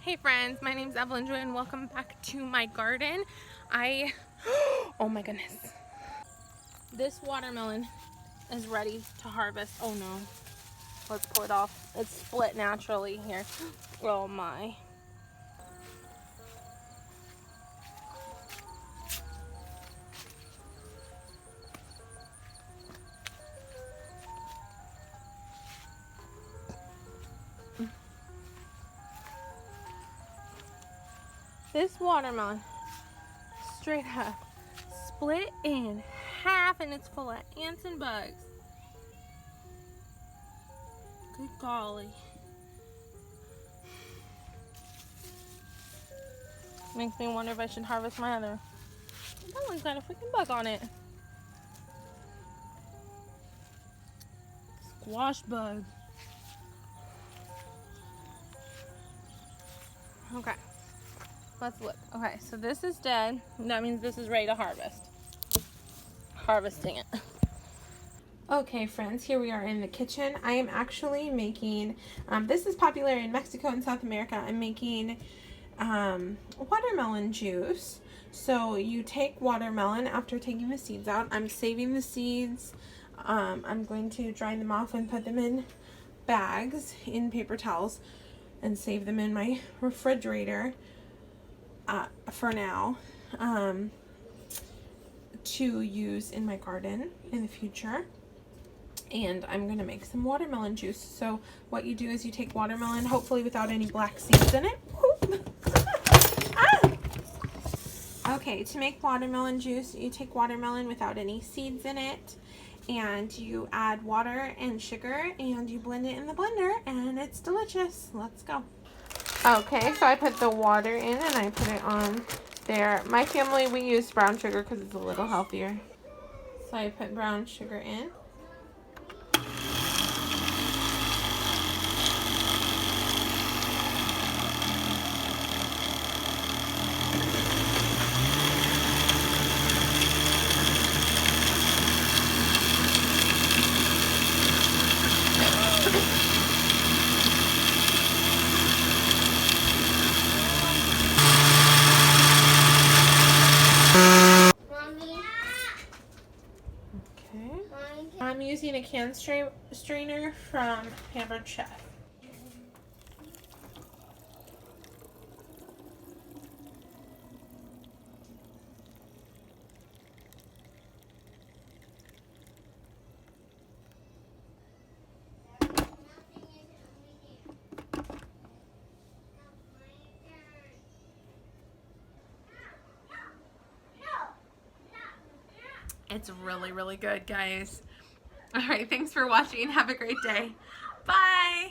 Hey friends, my name's Evelyn Joy and welcome back to my garden. Oh my goodness. This watermelon is ready to harvest. Oh no, let's pull it off. It's split naturally here. Oh my. This watermelon, straight up, split in half and it's full of ants and bugs. Good golly. Makes me wonder if I should harvest my other. That one's got a freaking bug on it. Squash bug. Okay, let's look. Okay, so this is dead. That means this is ready to harvest. Harvesting it. Okay friends, here we are in the kitchen. I am actually making, this is popular in Mexico and South America. I'm making watermelon juice. So you take watermelon after taking the seeds out. I'm saving the seeds. I'm going to dry them off and put them in bags in paper towels and save them in my refrigerator for now to use in my garden in the future. And I'm gonna make some watermelon juice. So what you do is you take watermelon, hopefully without any black seeds in it. Okay, to make watermelon juice, you take watermelon without any seeds in it, and you add water and sugar, and you blend it in the blender, and it's delicious. Let's go. Okay, so I put the water in, and I put it on there. My family, we use brown sugar because it's a little healthier. So I put brown sugar in. I'm using a can strainer from Pampered Chef. It's really, really good, guys. All right, thanks for watching. Have a great day. Bye.